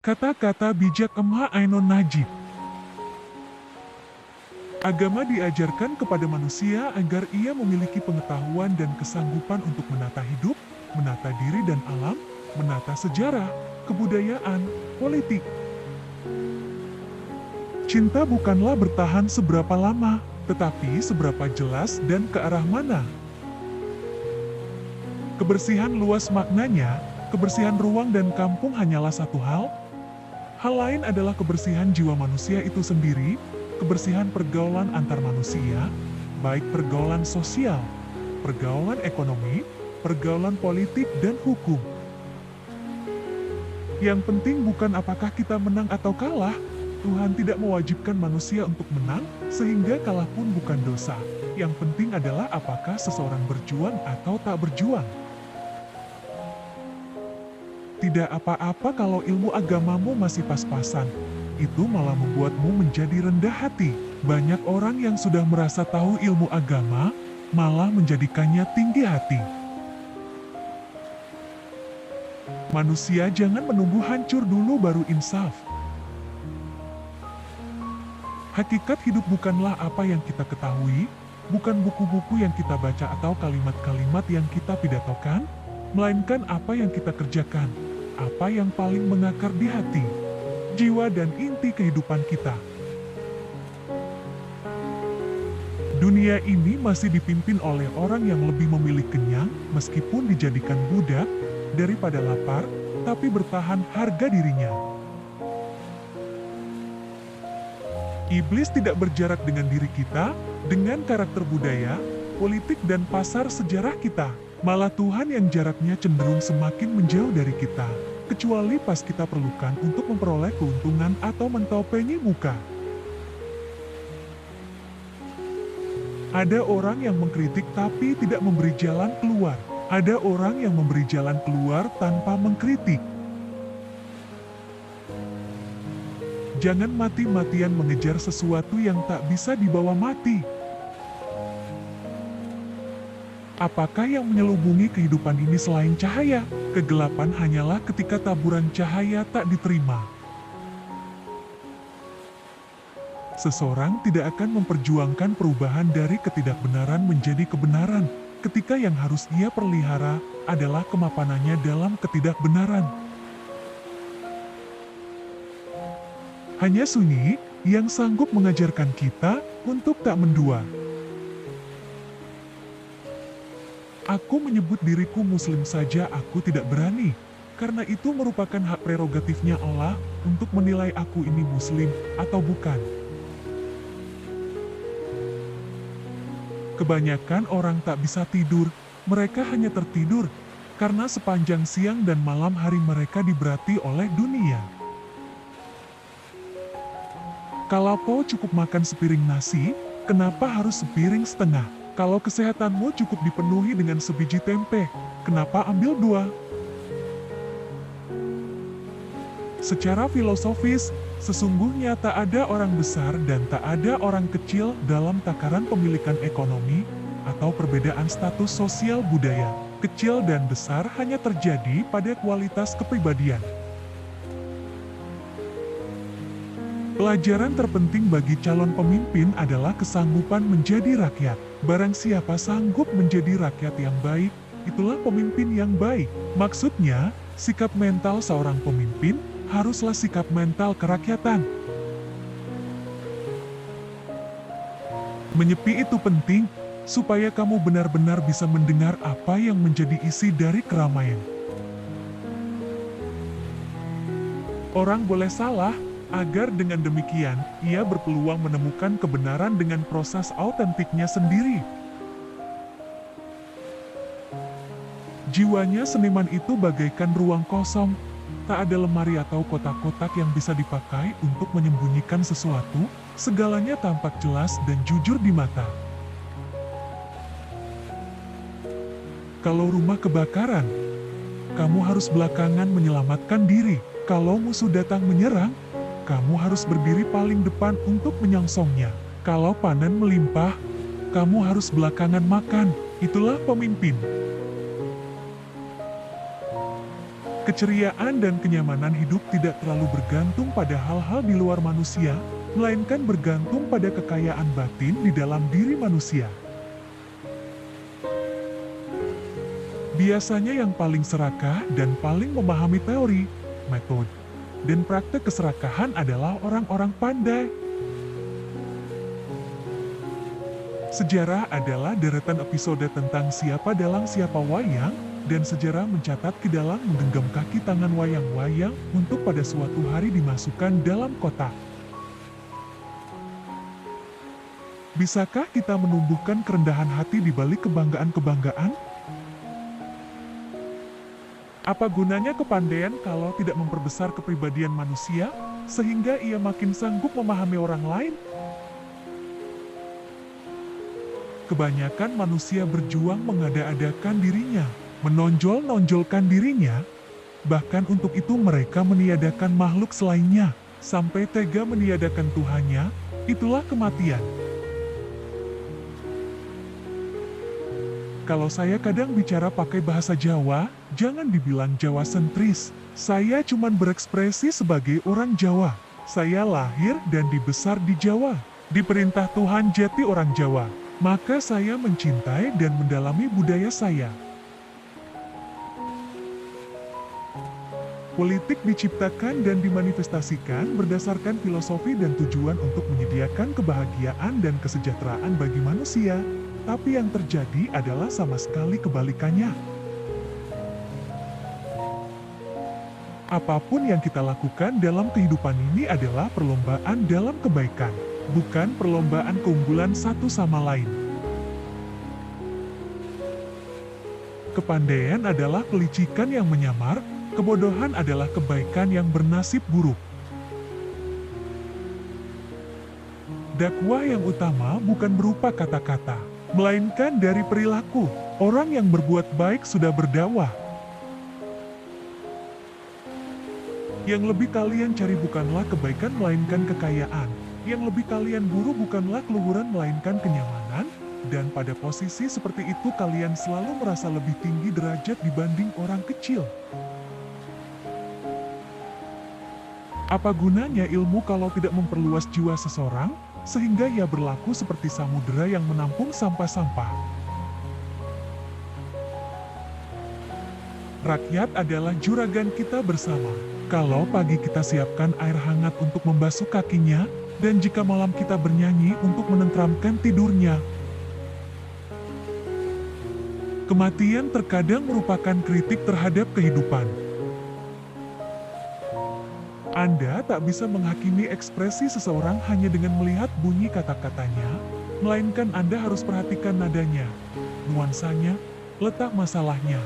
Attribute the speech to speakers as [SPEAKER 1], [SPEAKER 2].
[SPEAKER 1] Kata-kata bijak Emha Ainun Najib. Agama diajarkan kepada manusia agar ia memiliki pengetahuan dan kesanggupan untuk menata hidup, menata diri dan alam, menata sejarah, kebudayaan, politik. Cinta bukanlah bertahan seberapa lama, tetapi seberapa jelas dan ke arah mana. Kebersihan luas maknanya, kebersihan ruang dan kampung hanyalah satu hal. Hal lain adalah kebersihan jiwa manusia itu sendiri, kebersihan pergaulan antar manusia, baik pergaulan sosial, pergaulan ekonomi, pergaulan politik dan hukum. Yang penting bukan apakah kita menang atau kalah. Tuhan tidak mewajibkan manusia untuk menang, sehingga kalah pun bukan dosa. Yang penting adalah apakah seseorang berjuang atau tak berjuang. Tidak apa-apa kalau ilmu agamamu masih pas-pasan. Itu malah membuatmu menjadi rendah hati. Banyak orang yang sudah merasa tahu ilmu agama, malah menjadikannya tinggi hati. Manusia jangan menunggu hancur dulu baru insaf. Hakikat hidup bukanlah apa yang kita ketahui, bukan buku-buku yang kita baca atau kalimat-kalimat yang kita pidatokan, melainkan apa yang kita kerjakan, apa yang paling mengakar di hati, jiwa dan inti kehidupan kita. Dunia ini masih dipimpin oleh orang yang lebih memilih kenyang meskipun dijadikan budak, daripada lapar, tapi bertahan harga dirinya. Iblis tidak berjarak dengan diri kita, dengan karakter budaya, politik dan pasar sejarah kita. Malah Tuhan yang jaraknya cenderung semakin menjauh dari kita, kecuali pas kita perlukan untuk memperoleh keuntungan atau mentopengi muka. Ada orang yang mengkritik tapi tidak memberi jalan keluar. Ada orang yang memberi jalan keluar tanpa mengkritik. Jangan mati-matian mengejar sesuatu yang tak bisa dibawa mati. Apakah yang menyelubungi kehidupan ini selain cahaya? Kegelapan hanyalah ketika taburan cahaya tak diterima. Seseorang tidak akan memperjuangkan perubahan dari ketidakbenaran menjadi kebenaran, ketika yang harus ia pelihara adalah kemapanannya dalam ketidakbenaran. Hanya Sunyi yang sanggup mengajarkan kita untuk tak mendua. Aku menyebut diriku Muslim saja aku tidak berani, karena itu merupakan hak prerogatifnya Allah untuk menilai aku ini Muslim atau bukan. Kebanyakan orang tak bisa tidur, mereka hanya tertidur, karena sepanjang siang dan malam hari mereka diberati oleh dunia. Kalau kau cukup makan sepiring nasi, kenapa harus sepiring setengah? Kalau kesehatanmu cukup dipenuhi dengan sebiji tempe, kenapa ambil 2? Secara filosofis, sesungguhnya tak ada orang besar dan tak ada orang kecil dalam takaran pemilikan ekonomi atau perbedaan status sosial budaya. Kecil dan besar hanya terjadi pada kualitas kepribadian. Pelajaran terpenting bagi calon pemimpin adalah kesanggupan menjadi rakyat. Barang siapa sanggup menjadi rakyat yang baik, itulah pemimpin yang baik. Maksudnya, sikap mental seorang pemimpin haruslah sikap mental kerakyatan. Menyepi itu penting, supaya kamu benar-benar bisa mendengar apa yang menjadi isi dari keramaian. Orang boleh salah, agar dengan demikian, ia berpeluang menemukan kebenaran dengan proses autentiknya sendiri. Jiwanya seniman itu bagaikan ruang kosong, tak ada lemari atau kotak-kotak yang bisa dipakai untuk menyembunyikan sesuatu, segalanya tampak jelas dan jujur di mata. Kalau rumah kebakaran, kamu harus belakangan menyelamatkan diri. Kalau musuh datang menyerang, kamu harus berdiri paling depan untuk menyongsongnya. Kalau panen melimpah, kamu harus belakangan makan. Itulah pemimpin. Keceriaan dan kenyamanan hidup tidak terlalu bergantung pada hal-hal di luar manusia, melainkan bergantung pada kekayaan batin di dalam diri manusia. Biasanya yang paling serakah dan paling memahami teori, metode, dan praktek keserakahan adalah orang-orang pandai. Sejarah adalah deretan episode tentang siapa dalang siapa wayang, dan sejarah mencatat ke dalang menggenggam kaki tangan wayang-wayang untuk pada suatu hari dimasukkan dalam kotak. Bisakah kita menumbuhkan kerendahan hati di balik kebanggaan-kebanggaan? Apa gunanya kepandaian kalau tidak memperbesar kepribadian manusia, sehingga ia makin sanggup memahami orang lain? Kebanyakan manusia berjuang mengada-adakan dirinya, menonjol-nonjolkan dirinya, bahkan untuk itu mereka meniadakan makhluk selainnya, sampai tega meniadakan Tuhannya, itulah kematian. Kalau saya kadang bicara pakai bahasa Jawa, jangan dibilang Jawa sentris. Saya cuman berekspresi sebagai orang Jawa. Saya lahir dan dibesar di Jawa. Diperintah Tuhan jadi orang Jawa. Maka saya mencintai dan mendalami budaya saya. Politik diciptakan dan dimanifestasikan berdasarkan filosofi dan tujuan untuk menyediakan kebahagiaan dan kesejahteraan bagi manusia. Tapi yang terjadi adalah sama sekali kebalikannya. Apapun yang kita lakukan dalam kehidupan ini adalah perlombaan dalam kebaikan, bukan perlombaan keunggulan satu sama lain. Kepandaian adalah kelicikan yang menyamar, kebodohan adalah kebaikan yang bernasib buruk. Dakwah yang utama bukan berupa kata-kata, melainkan dari perilaku. Orang yang berbuat baik sudah berdakwah. Yang lebih kalian cari bukanlah kebaikan melainkan kekayaan. Yang lebih kalian buru bukanlah keluhuran melainkan kenyamanan. Dan pada posisi seperti itu kalian selalu merasa lebih tinggi derajat dibanding orang kecil. Apa gunanya ilmu kalau tidak memperluas jiwa seseorang, sehingga ia berlaku seperti samudera yang menampung sampah-sampah? Rakyat adalah juragan kita bersama. Kalau pagi kita siapkan air hangat untuk membasuh kakinya, dan jika malam kita bernyanyi untuk menenteramkan tidurnya. Kematian terkadang merupakan kritik terhadap kehidupan. Anda tak bisa menghakimi ekspresi seseorang hanya dengan melihat bunyi kata-katanya, melainkan Anda harus perhatikan nadanya, nuansanya, letak masalahnya.